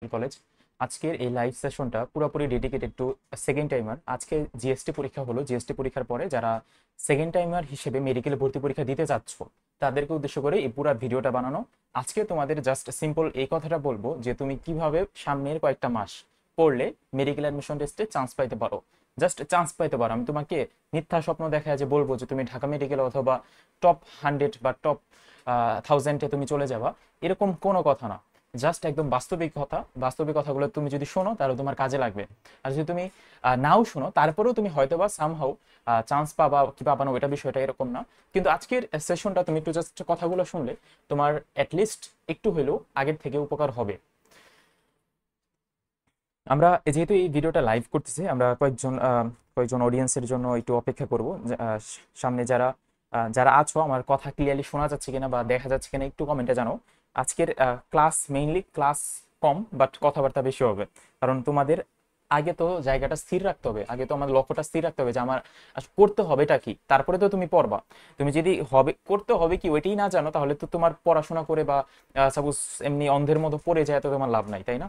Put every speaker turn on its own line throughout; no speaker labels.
College. আজকের এই live সেশনটা পুরোপুরি ডেডিকেটেড টু সেকেন্ড টাইমার। আজকে জিএসটি পরীক্ষা হলো, জিএসটি পরীক্ষার পরে যারা সেকেন্ড টাইমার হিসেবে মেডিকেলে ভর্তি পরীক্ষা দিতে যাচ্ছ তাদেরকে উদ্দেশ্য করে এই পুরো ভিডিওটা বানানো। আজকে তোমাদের জাস্ট সিম্পল এই কথাটা বলবো যে তুমি কিভাবে সামনের কয়েকটা মাস পড়লে মেডিকেল অ্যাডমিশন টেস্টে চান্স পাইতে পারো, জাস্ট চান্স পাইতে পারো। আমি তোমাকে মিথ্যা স্বপ্ন দেখা যে বলবো যে তুমি ঢাকা মেডিকেল অথবা টপ 100 বা টপ 1000-এ তুমি চলে যাবা, এরকম কোনো কথা না। জাস্ট একদম বাস্তবিক কথা, বাস্তবিক কথাগুলো তুমি যদি শোনো তাহলে তোমার কাজে লাগবে। আর যদি তুমি নাও শোনো তারপরেও তুমি হয়তো বা সামহাউ চান্স পাবা কি পাবা না, ওইটা বিষয়টা এরকম না। কিন্তু আজকের সেশনটা তুমি একটু জাস্ট কথাগুলো শুনলে তোমার অ্যাটলিস্ট একটু হলেও আগের থেকে উপকার হবে। আমরা যেহেতু এই ভিডিওটা লাইভ করতেছি, আমরা কয়েকজন অডিয়েন্সের জন্য একটু অপেক্ষা করব। সামনে যারা যারা আছো, আমার কথা ক্লিয়ারলি শোনা যাচ্ছে কিনা বা দেখা যাচ্ছে কিনা একটু কমেন্টে জানাও। আজকের class mainly class com but কথাবার্তা বেশি হবে, কারণ তোমাদের আগে তো জায়গাটা স্থির রাখতে হবে, আগে তো আমার লক্ষ্যটা স্থির রাখতে হবে যে আমার করতে হবেটা কি, তারপরে তো তুমি পড়বা। তুমি যদি হবে করতে হবে কি ওইটাই না জানো, তাহলে তো তোমার পড়াশোনা করে বা সাপোজ এমনি অন্ধের মতো পড়ে যায় তো তোমার লাভ নাই, তাই না?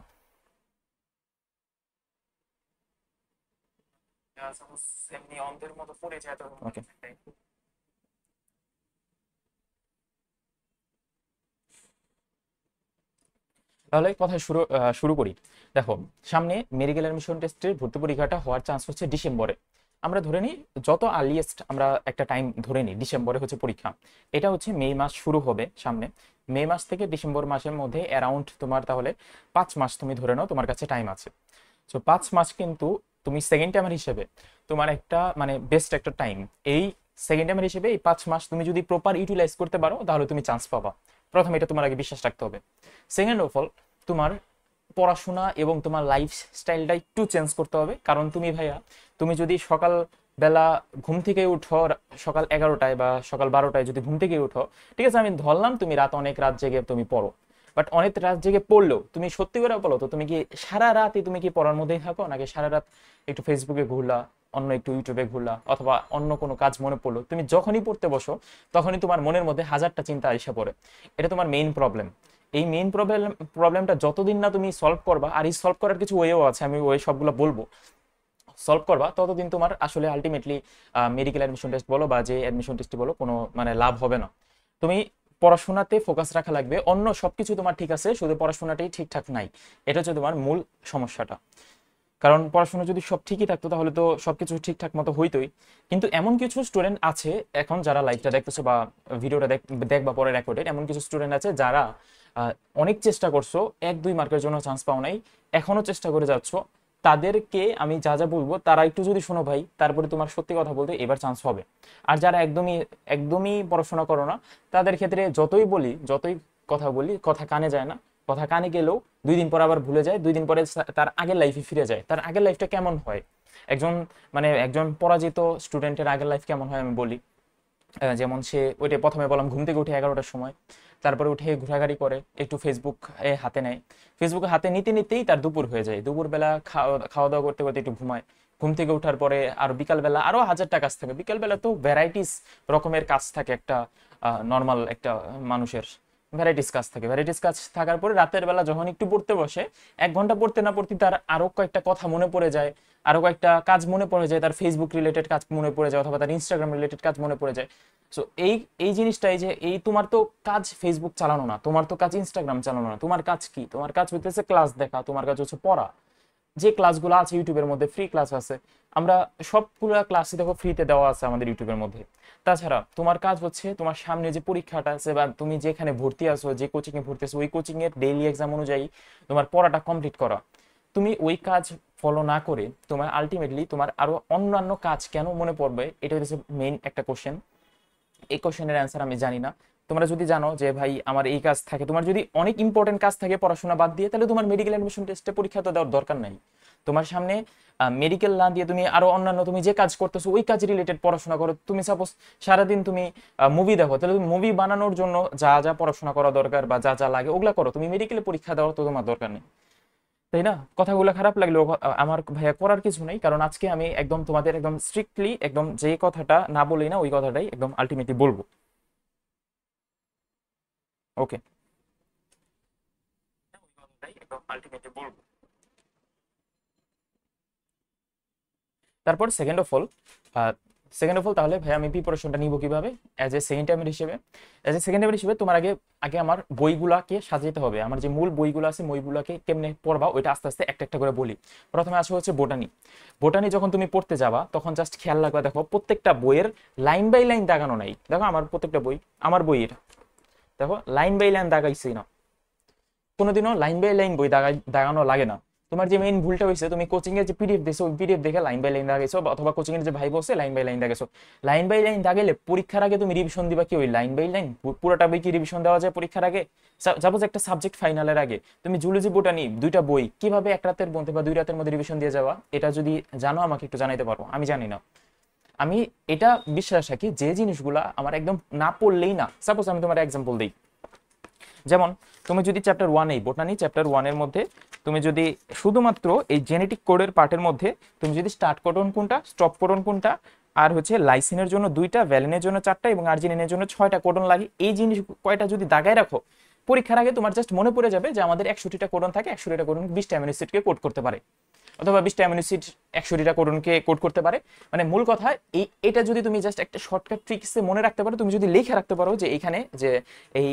সাপোজ এমনি অন্ধের মতো পড়ে যায় তো ওকে। তাহলে কথা শুরু করি। দেখো, সামনে মেডিকেল অ্যাডমিশন টেস্টের ভর্তি পরীক্ষাটা হওয়ার চান্স হচ্ছে ডিসেম্বরে। আমরা ধরে নিই যত আর্লিয়েস্ট আমরা একটা টাইম ধরে নিই, ডিসেম্বরে হচ্ছে পরীক্ষা। এটা হচ্ছে মে মাস শুরু হবে সামনে। মে মাস থেকে ডিসেম্বর মাসের মধ্যে অ্যারাউন্ড তোমার তাহলে 5 মাস তুমি ধরে নাও তোমার কাছে টাইম আছে। সো 5 মাস কিন্তু তুমি সেকেন্ড টাইমার হিসেবে তোমার একটা মানে বেস্ট একটা টাইম। এই সেকেন্ড টাইমার হিসেবে এই 5 মাস তুমি যদি প্রপার ইউটিলাইজ করতে পারো তাহলে তুমি চান্স পাবা। প্রথমে এটা তোমার আগে বিশ্বাস রাখতে হবে। সেকেন্ড অফ অল, তোমার পড়াশোনা এবং তোমার লাইফ স্টাইলটা একটু চেঞ্জ করতে হবে। কারণ তুমি ভাইয়া, তুমি যদি সকাল বেলা ঘুম থেকে উঠো সকাল 11টায় বা সকাল 12টায় যদি ঘুম থেকে উঠো, ঠিক আছে আমি ধরলাম তুমি অনেক রাত জেগে তুমি পড়ো, বাট অনেক রাত জেগে পড়লেও তুমি সত্যি করে বলো তো তুমি কি সারা রাতই তুমি কি পড়ার মধ্যেই থাকো, নাকি সারা রাত একটু ফেসবুকে ঘুরলা, অন্য একটু ইউটিউবে ঘুরলা, অথবা অন্য কোনো কাজ মনে পড়লো, তুমি যখনই পড়তে বসো তখনই তোমার মনের মধ্যে হাজারটা চিন্তা এসে পড়ে। এটা তোমার মেইন প্রবলেম। এই মেইন প্রবলেমটা যতদিন না তুমি সলভ করবা, আর এই সলভ করার কিছু ওয়েও আছে, আমি ওয়ে সবগুলো বলবো, সলভ করবা ততদিন তোমার আসলে আলটিমেটলি মেডিকেল অ্যাডমিশন টেস্ট বলো বা যে অ্যাডমিশন টেস্ট বলো কোনো মানে লাভ হবে না। তুমি পড়াশোনাতে ফোকাস রাখা লাগবে, অন্য সবকিছু তোমার ঠিক আছে, শুধু পড়াশোনাটাই ঠিকঠাক নাই। এটা হচ্ছে তোমার মূল সমস্যাটা। কারণ পড়াশোনা যদি সব ঠিকই থাকতো তাহলে তো সবকিছু ঠিকঠাক মতো হইতোই। কিন্তু এমন কিছু স্টুডেন্ট আছে এখন যারা লাইভটা দেখতেছো বা ভিডিওটা দেখবা পরে রেকর্ডেড, এমন কিছু স্টুডেন্ট আছে যারা অনেক চেষ্টা করছো, 1-2 মার্কের জন্য চান্স পাও নাই, এখনো চেষ্টা করে যাচ্ছ। তাদেরকে আমি যা যা বলবো তারা একটু যদি শোনো ভাই, তারপরে তোমার সত্যি কথা বলতে এবার চান্স হবে। আর যারা একদমই একদমই পড়াশোনা করো না, তাদের ক্ষেত্রে যতই বলি, যতই কথা বলি, কথা কানে যায় না। কথা কানে গেলেও 2 দিন পর আবার ভুলে যায়, 2 দিন পরে তার আগের লাইফে ফিরে যায়। তার আগের লাইফটা কেমন হয়, একজন মানে একজন পরাজিত স্টুডেন্টের আগের লাইফ কেমন হয় আমি বলি। যেমন সে ওইটা প্রথমে বললাম, ঘুম থেকে উঠে 11টার সময়, তারপরে উঠে ঘোরাঘুরি করে, একটু ফেসবুক হাতে নেয়। ফেসবুকে হাতে নিতে নিতেই তার দুপুর হয়ে যায়, দুপুরবেলা খাওয়া খাওয়া দাওয়া করতে করতে একটু ঘুমায়। ঘুম থেকে ওঠার পরে আর বিকালবেলা আরো হাজারটা কাজ থাকে, বিকালবেলা তো ভ্যারাইটিস রকমের কাজ থাকে একটা নর্মাল একটা মানুষের। ভ্যারাইটিস কাজ থাকে, ভ্যারাইটিস কাজ থাকার পরে রাতের বেলা যখন একটু পড়তে বসে, 1 ঘন্টা পড়তে না পড়তে তার আরো কয়েকটা কথা মনে পড়ে যায়, আরো কয়েকটা কাজ মনে পড়ে যায়, তার ফেসবুক রিলেটেড কাজ মনে পড়ে যায় অথবা তার ইনস্টাগ্রাম রিলেটেড কাজ মনে পড়ে যায়। সো এই এই জিনিসটা, এই যে এই তোমার তো কাজ ফেসবুক চালানো না, তোমার তো কাজ ইনস্টাগ্রাম চালানো না, তোমার কাজ কি? তোমার কাজ হইতেছে ক্লাস দেখা, তোমার কাজ হচ্ছে পড়া। যে ক্লাসগুলো আছে ইউটিউবের মধ্যে, ফ্রি ক্লাস আছে, আমরা সবগুলো ক্লাসই দেখো ফ্রিতে দেওয়া আছে আমাদের ইউটিউবের মধ্যে। তাছাড়া তোমার কাজ হচ্ছে তোমার সামনে যে পরীক্ষাটা আছে বা তুমি যেখানে ভর্তি আছো, যে কোচিং এ ভর্তি আছো, ওই কোচিং এর ডেইলি এক্সাম অনুযায়ী তোমার পড়াটা কমপ্লিট করা। তুমি ওই কাজ ফলো না করে তোমার আলটিমেটলি তোমার আরো অন্যান্য কাজ কেন মনে পড়বে, এটা হচ্ছে মেইন একটা কোশ্চেন। এই কোশ্চেনের অ্যান্সার আমি জানি না। তোমরা যদি জানো যে ভাই আমার এই কাজ থাকে, তোমার যদি অনেক ইম্পর্টেন্ট কাজ থাকে পড়াশোনা বাদ দিয়ে, তাহলে তোমার মেডিকেল অ্যাডমিশন টেস্টে পরীক্ষা তো দেওয়ার দরকার নাই। তোমার সামনে মেডিকেল না দিয়ে তুমি আরো অন্যান্য তুমি যে কাজ করতেছো ওই কাজ রিলেটেড পড়াশোনা করো। তুমি সাপোজ সারাদিন তুমি মুভি দেখো, তাহলে তুমি মুভি বানানোর জন্য যা যা পড়াশোনা করা দরকার বা যা যা লাগে ওগুলা করো, তুমি মেডিকেলে পরীক্ষা দেওয়ার তো তোমার দরকার নেই, তাই না? কথাগুলো খারাপ লাগলেও আমার ভাইয়া করার কিছু নেই, কারণ আজকে আমি একদম তোমাদের একদম স্ট্রিক্টলি একদম যে কথাটা না বলি না ওই কথাটাই একদম আলটিমেটলি বলবো। ওকে। একদম আলটিমেটলি বলবো। তারপর সেকেন্ড অফ অল তাহলে ভাই আমি প্রিপারেশনটা নিব কিভাবে অ্যাজ এ সেকেন্ড টাইমের হিসেবে। অ্যাজ এ সেকেন্ড টাইমের হিসেবে তোমার আগে আগে আমার বইগুলাকে সাজাতে হবে। আমার যে মূল বইগুলো আছে বইগুলোকে কেমনে পড়বা ওইটা আস্তে আস্তে একটা একটা করে বলি। প্রথমে আসে হচ্ছে বোটানি। বোটানি যখন তুমি পড়তে যাবা তখন জাস্ট খেয়াল রাখবা, দেখো প্রত্যেকটা বইয়ের লাইন বাই লাইন দাগানো নাই। দেখো আমার প্রত্যেকটা বই, আমার বই এটা দেখো লাইন বাই লাইন দাগাইছি না, কোনোদিনও লাইন বাই লাইন বই দাগানো লাগে না। তোমার যে মেইন ভুলটা হয়েছে, তুমি কোচিং এর যে পিডিএফ দিছো ওই পিডিএফ দেখে লাইন বাই লাইন দাগাইছো, অথবা কোচিং এর যে ভাই বলছে লাইন বাই লাইন দাগাইছো। লাইন বাই লাইন দাগাইলে পরীক্ষার আগে তুমি রিভিশন দিবা কি ওই লাইন বাই লাইন? পুরোটা বই কি রিভিশন দেওয়া যায় পরীক্ষার আগে? সাপোজ একটা সাবজেক্ট ফাইনালের আগে তুমি জুলজি বোটানি দুইটা বই কিভাবে এক রাতের মধ্যে বা 2 রাতের মধ্যে রিভিশন দিয়ে যাওয়া, এটা যদি জানো আমাকে একটু জানাইতে পারো, আমি জানি না। আমি এটা বিশ্বাস রাখি যে জিনিসগুলা আমার একদম না পড়লেই না। সাপোজ আমি তোমার এক্সাম্পল দিই, যেমন তুমি যদি চ্যাপ্টার 1 এই বোটানি চ্যাপ্টার 1 এর মধ্যে তুমি যদি শুধুমাত্র এই জেনেটিক কোডের পার্টের মধ্যে তুমি যদি স্টার্ট কোডন কোনটা, স্টপ কোডন কোনটা, আর হচ্ছে লাইসিনের জন্য 2টা, ভ্যালিনের জন্য 4টা এবং আর্জিনিনের জন্য 6টা কোডন লাগে, এই জিনিস কয়টা যদি দাগায় রাখো পরীক্ষার আগে তোমার জাস্ট মনে পড়ে যাবে যে আমাদের 100টা কোডন থাকে, 100টা কোডন 20টা অ্যামিনো অ্যাসিডকে কোড করতে পারে, অথবা 20টা অ্যামিনো অ্যাসিড 100টা কোডনকে কোড করতে পারে। মানে মূল কথা এটা যদি তুমি জাস্ট একটা শর্টকাট ট্রিক্সে মনে রাখতে পারো, তুমি যদি লিখে রাখতে পারো যে এইখানে যে এই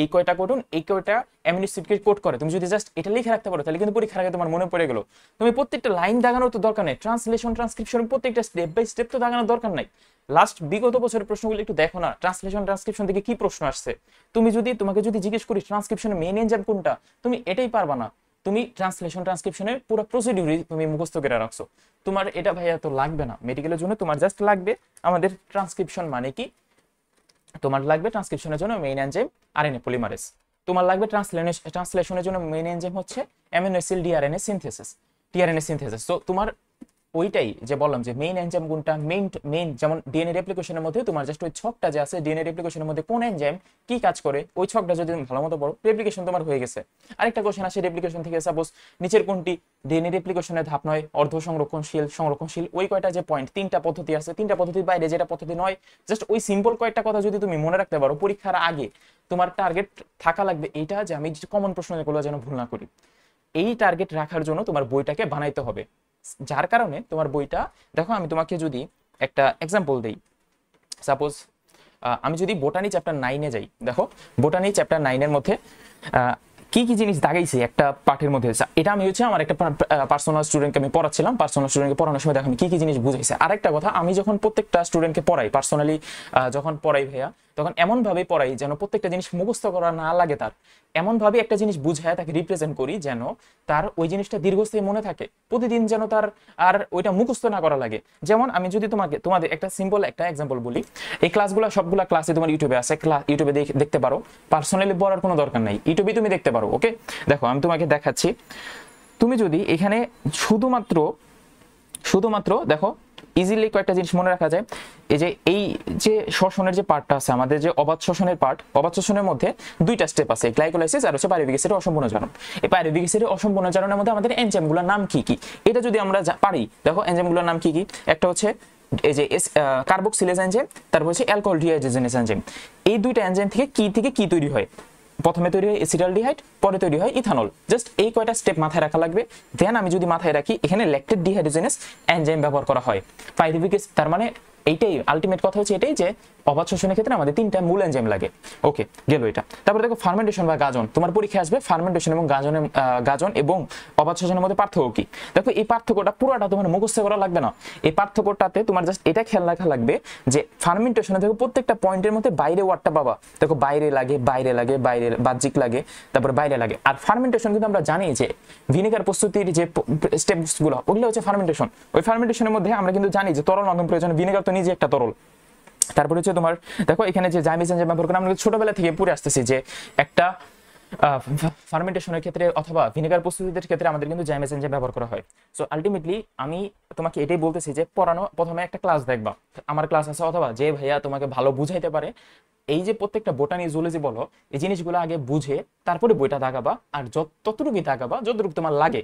এই কয়টা কোডন এই কয়টা অ্যামিনো অ্যাসিডকে কোড করে, তুমি যদি জাস্ট এটা লিখে রাখতে পারো তাহলে কিন্তু পরীক্ষার আগে তোমার মনে পড়ে গেল। তুমি প্রত্যেকটা লাইন দাগানোর তো দরকার নেই, ট্রান্সলেশন ট্রান্সক্রিপশন প্রত্যেকটা স্টেপ বাই স্টেপ তো দাগানোর দরকার নাই। লাস্ট বিগত বছরের প্রশ্নগুলো একটু দেখো না, ট্রান্সলেশন ট্রান্সক্রিপশন থেকে কি প্রশ্ন আসছে। তোমাকে যদি জিজ্ঞেস করি ট্রান্সক্রিপশনের মেইন এনজাইম কোনটা, তুমি এটাই পারবা না। তুমি ট্রান্সলেশন ট্রান্সক্রিপশনের পুরো প্রসিডিউরই তুমি মুখস্থ করে রাখছো। তোমার এটা ভাইয়া তো লাগবে না মেডিকেলের জন্য, তোমার জাস্ট লাগবে আমাদের ট্রান্সক্রিপশন মানে কি, তোমার লাগবে ট্রান্সক্রিপশনের জন্য মেইন এনজাইম আরএনএ পলিমারেজ, তোমার লাগবে ট্রান্সলেশনের জন্য মেইন এনজাইম হচ্ছে অ্যামিনো অ্যাসিড টিআরএনএ সিনথেসিস। তো তোমার ওইটাই যে বললাম যে মেইন এনজাইম কোনটা, মেইন যেমন ডিএনএ রেপ্লিকেশনের মধ্যে তোমার জাস্ট ওই ছকটা যে আছে ডিএনএ রেপ্লিকেশনের মধ্যে কোন এনজাইম কি কাজ করে ওই ছকটা যদি তুমি ভালো মতো পড়ো রেপ্লিকেশন তোমার হয়ে গেছে। আরেকটা কোশ্চেন আসে রেপ্লিকেশন থেকে, সাপোজ নিচের কোনটি ডিএনএ রেপ্লিকেশনের ধাপ নয়, অর্ধ সংরক্ষণশীল ওই কয়টা যে পয়েন্ট 3টা পদ্ধতি আছে, 3টা পদ্ধতির বাইরে যেটা পদ্ধতি নয়, জাস্ট ওই সিম্পল কয়েকটা কথা যদি তুমি মনে রাখতে পারো পরীক্ষার আগে তোমার টার্গেট থাকা লাগবে এইটা যে আমি কমন প্রশ্ন যেগুলো যেন ভুল না করি। এই টার্গেট রাখার জন্য তোমার বইটাকে বানাইতে হবে, যার কারণে তোমার বইটা দেখো আমি তোমাকে যদি একটা এক্সাম্পল দেই, সাপোজ আমি যদি বোটানি চ্যাপ্টার 9-এ যাই, দেখো বোটানি চ্যাপ্টার 9-এর মধ্যে কি কি জিনিস দাগাইছে একটা পাঠের মধ্যে, এটা আমি হচ্ছে আমার একটা পার্সোনাল স্টুডেন্টকে আমি পড়াচ্ছিলাম, পার্সোনাল স্টুডেন্টকে পড়ানোর সময় দেখো আমি কি কি জিনিস বুঝাইছে। আরেকটা কথা, আমি যখন প্রত্যেকটা স্টুডেন্টকে পড়াই পার্সোনালি, যখন পড়াই ভাইয়া তখন এমনভাবে পড়াই যেন প্রত্যেকটা জিনিস মুখস্থ করা না লাগে, তার এমনভাবে একটা জিনিস বুঝায় তাকে রিপ্রেজেন্ট করি যেন তার ওই জিনিসটা দীর্ঘস্থায়ী মনে থাকে, প্রতিদিন যেন তার আর ওইটা মুখস্থ না করা লাগে। যেমন আমি যদি তোমাদের একটা সিম্পল একটা এক্সাম্পল বলি, এই ক্লাসগুলো সবগুলা ক্লাসে তোমার ইউটিউবে আছে, ইউটিউবে দেখতে পারো, পার্সোনালি পড়ার কোনো দরকার নাই, ইউটিউবে তুমি দেখতে পারো। ওকে, দেখো আমি তোমাকে দেখাচ্ছি, তুমি যদি এখানে শুধুমাত্র দেখো ইজিলি কয়েকটা জিনিস মনে রাখা যায়। এই যে শ্বসনের যে পার্টটা আছে আমাদের, যে অবাধ শ্বসনের পার্ট, অবাধ শ্বসনের মধ্যে 2টা স্টেপ আছে, গ্লাইকোলাইসিস আর হচ্ছে পাইরুভিক অ্যাসিডের অসম্পূর্ণ জারণ। এই পাইরুভিক অ্যাসিডের অসম্পূর্ণ জারণের মধ্যে আমাদের এনজাইমগুলোর নাম কি কি, এটা যদি আমরা পারি, দেখো এনজাইমগুলোর নাম কি কি, একটা হচ্ছে এই যে কার্বক্সিলেজ এনজাইম, তারপর হচ্ছে অ্যালকোহল ডিহাইড্রোজেনেজ এনজাইম। এই 2টা এনজাইম থেকে কি তৈরি হয়, প্রথমে তৈরি হয় এসিটালডিহাইড, পরে তৈরি হয় ইথানল। জাস্ট এই কয়টা স্টেপ মাথায় রাখা লাগবে। দেন আমি যদি মাথায় রাখি এখানে ল্যাকটেট ডিহাইড্রোজেনেস এনজাইম ব্যবহার করা হয়, পাইরুভিক অ্যাসিড, তার মানে এইটাই আলটিমেট কথা হচ্ছে এটাই যে অবাধ শ্বসনের ক্ষেত্রে আমাদের 3টা মূল এনজাইম লাগে। ওকে, গেল এটা। তারপরে দেখো ফার্মেন্টেশন বা গাজন, তোমার পরীক্ষায় আসবে ফার্মেন্টেশন এবং গাজন এবং অবাধ শ্বসনের মধ্যে পার্থক্য কি। দেখো এই পার্থক্যটা পুরোটা তোমার মুখস্থ করা লাগবে না, এই পার্থক্যটাতে তোমার জাস্ট এটা খেয়াল রাখা লাগবে যে ফার্মেন্টেশনে দেখো প্রত্যেকটা পয়েন্টের মধ্যে বাইরে ওয়ার্ডটা পাবা, দেখো বাইরে লাগে বাহ্যিক লাগে, তারপরে বাইরে লাগে। আর ফার্মেন্টেশন কিন্তু আমরা জানি যে ভিনেগার প্রস্তুতির যে স্টেপসগুলো ওগুলো হচ্ছে ফার্মেন্টেশন। ওই ফার্মেন্টেশনের মধ্যে আমরা কিন্তু জানি যে তরল মাধ্যম প্রয়োজন, ভিনেগার তো নিজে একটা তরল। তারপরে হচ্ছে তোমার দেখো এখানে যে জাইমিস এনজাইম ব্যবহার করে আমরা ছোটবেলা থেকে পড়ে আসতেছি যে একটা ফার্মেন্টেশনের ক্ষেত্রে অথবা ভিনেগার প্রস্তুতির ক্ষেত্রে আমাদের কিন্তু জাইমিস এনজাইম ব্যবহার করা হয়। সো আলটিমেটলি আমি তোমাকে এটাই বলতেছি যে প্রথমে একটা ক্লাস দেখবা, আমার ক্লাস আছে, অথবা যে ভাইয়া তোমাকে ভালো বুঝাইতে পারে এই যে প্রত্যেকটা বোটানি জুলজি বলো এই জিনিসগুলো আগে বুঝে তারপরে বইটা দাগাবা, আর ততটুকুই দাগাবা যতটুকু তোমার লাগে,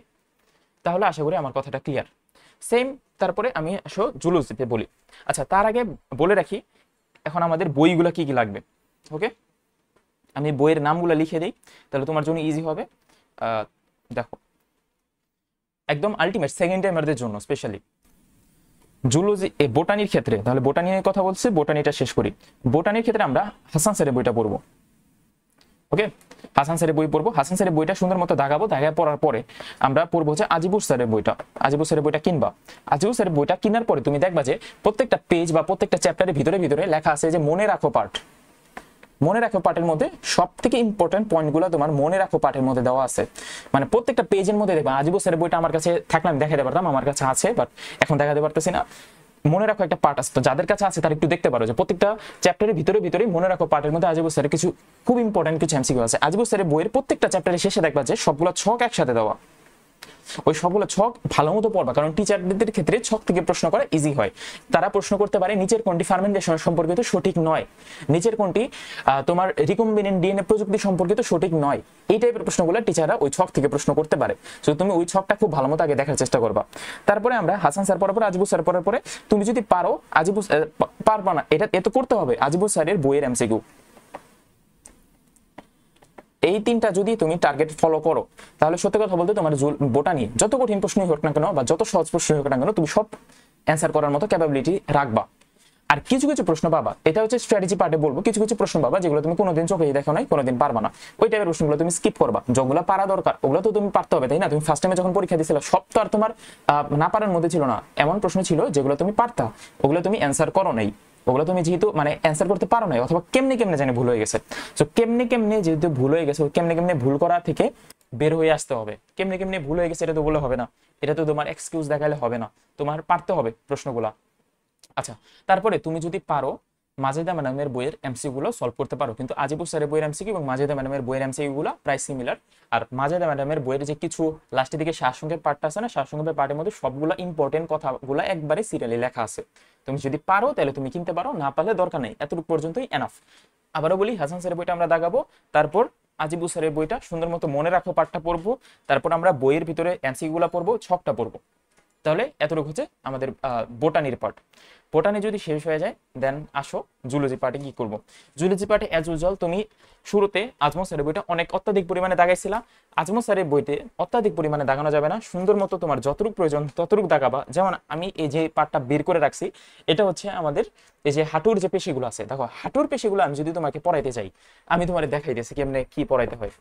তাহলে আশা করি আমার কথাটা ক্লিয়ার। সেম তারপরে আমি জুলজিতে বলি। আচ্ছা, তার আগে বলে রাখি এখন আমাদের বইগুলো কি কি লাগবে। ওকে, আমি বইয়ের নামগুলো লিখে দিই তাহলে তোমার জন্য ইজি হবে। দেখো একদম আলটিমেট সেকেন্ড টাইমারদের জন্য স্পেশালি জুলজি বোটানির ক্ষেত্রে, তাহলে বোটানি নিয়ে কথা বলছে, বোটানিটা শেষ করি। বোটানির ক্ষেত্রে আমরা হাসান স্যারের বইটা পড়বো। ওকে, হাসান স্যারের বই পড়বো। হাসান স্যারের বইটা সুন্দর মতো দাগাবো, দাগা পড়ার পরে আমরা পড়বো হচ্ছে আজিবুর স্যারের বইটা। আজিবুর স্যারের বইটা কিনবা। আজিবুর স্যারের বইটা কেনার পরে তুমি দেখবা যে প্রত্যেকটা পেজ বা প্রত্যেকটা চ্যাপ্টারের ভিতরে ভিতরে লেখা আছে যে মনে রাখো পার্ট। মনে রাখো পার্টের মধ্যে সব থেকে ইম্পর্টেন্ট পয়েন্টগুলো তোমার মনে রাখো পার্টের মধ্যে দেওয়া আছে। মানে প্রত্যেকটা পেজের মধ্যে দেখবা। আজিবুর স্যারের বইটা আমার কাছে থাকলে আমি দেখাতে পারতাম, আমার কাছে আছে বাট এখন দেখাতে পারতেছি না। মনে রাখো একটা পার্ট আছে, তো যাদের কাছে আছে তারা একটু দেখতে পারো যে প্রত্যেকটা চ্যাপ্টারের ভিতরে ভিতরে মনে রাখো পার্টের মধ্যে আজিবুর স্যারের কিছু খুব ইম্পর্টেন্ট কিছু এমসিকিউ আছে। আজিবুর স্যারের বইয়ের প্রত্যেকটা চ্যাপ্টারের শেষে দেখবা যে সবগুলো ছক একসাথে দেওয়া। ওই সবগুলো ছক ভালো মতো পড়বা, কারণ টিচারদের ক্ষেত্রে ছক থেকে প্রশ্ন করা ইজি হয়। তারা প্রশ্ন করতে পারে নিচের কোনটি ফার্মেন্টেশন সম্পর্কিত সঠিক নয়, নিচের কোনটি তোমার রিকম্বিনেন্ট ডিএনএ প্রযুক্তি সম্পর্কিত সঠিক নয়, এই টাইপের প্রশ্নগুলো টিচাররা ওই ছক থেকে প্রশ্ন করতে পারে। তো তুমি ওই ছকটা খুব ভালো মতো আগে দেখার চেষ্টা করবা। তারপরে আমরা হাসান স্যার পড়ার পরে আজিবুর স্যার পড়ার পরে তুমি যদি পারো, আজিবুর পারবা না এটা এত করতে হবে আজিবুর স্যারের বইয়ের এমসিকিউ। এই তিনটা যদি তুমি টার্গেট ফলো করো তাহলে সত্যি কথা বলতে তোমার বোটানি যত কঠিন প্রশ্নই হোক না কেন বা যত সহজ প্রশ্নই হোক না কেন তুমি সব অ্যান্সার করার মতো ক্যাপাবিলিটি রাখবা। আর কিছু কিছু প্রশ্ন পাবা, এটা হচ্ছে স্ট্র্যাটেজি পার্টে বলবো, কিছু কিছু প্রশ্ন পাবা যেগুলো তুমি কোনোদিন চোখেই দেখো নাই, কোনোদিন পারবা না, ওই টাইপের প্রশ্নগুলো তুমি স্কিপ করবা। যেগুলো পারা দরকার ওগুলো তো তুমি পারতে হবে, তাই না? তুমি ফার্স্ট টাইমে যখন পরীক্ষা দিয়েছিলে সব তো আর তোমার না পারার মধ্যে ছিল না, এমন প্রশ্ন ছিল যেগুলো তুমি পারতা, ওগুলো তুমি অ্যান্সার করো নাই, ওগুলো তুমি যেহেতু মানে অ্যান্সার করতে পারো নাই অথবা কেমনে কেমনে জানি ভুল হয়ে গেছে। তো কেমনে কেমনে যেহেতু ভুল হয়ে গেছে, কেমনে কেমনে ভুল করা থেকে বের হয়ে আসতে হবে। কেমনে কেমনে ভুল হয়ে গেছে এটা তো বলে হবে না, এটা তো তোমার এক্সকিউজ দেখালে হবে না, তোমার পারতে হবে প্রশ্নগুলা। আচ্ছা, তারপরে তুমি যদি পারো মাজেদা ম্যাডামের বইয়ের এমসিকিউ গুলো সলভ করতে পারো, কিন্তু আজিবুর স্যারের বইয়ের এমসিকিউ এবং মাজেদা ম্যাডামের বইয়ের এমসিকিউ গুলো প্রায় সিমিলার। আর মাজেদা ম্যাডামের বইয়ের যে কিছু লাস্টের দিকে সারসংক্ষেপ পার্টটা আছে না, সারসংক্ষেপের পার্টের মধ্যে সবগুলো ইম্পর্টেন্ট কথাগুলো একবারে সিরিয়ালি লেখা আছে। তুমি যদি পারো তাহলে তুমি কিনতে পারো, না পারলে দরকার নেই, এতটুকু পর্যন্তই এনাফ। আবারও বলি, হাসান স্যারের বইটা আমরা দাগাবো, তারপর আজিবুর স্যারের বইটা সুন্দর মতো মনে রাখো পার্টটা পড়বো, তারপর আমরা বইয়ের ভিতরে এমসিকিউ গুলো পড়বো, ছকটা পড়বো। তাহলে এতটুকু হচ্ছে আমাদের বোটানির পার্ট। বোটানি যদি শেষ হয়ে যায় দেন আসো জুলজি পার্টে কি করব। জুলজি পার্টে অ্যাজ ইউজুয়াল তুমি শুরুতে আজমল স্যারের বইটা অনেক অত্যাধিক পরিমাণে দাগাইছিলা। আজমল স্যারের বইতে অত্যাধিক পরিমাণে দাগানো যাবে না, সুন্দর মতো তোমার যতটুকু প্রয়োজন ততটুকু দাগাবা। যেমন আমি এই যে পার্টটা বের করে রাখছি, এটা হচ্ছে আমাদের এই যে হাঁটুর যে পেশিগুলো আছে। দেখো হাঁটুর পেশিগুলো আমি যদি তোমাকে পড়াইতে চাই, আমি তোমার দেখাইতেছি কেমনে কি পড়াইতে হয়।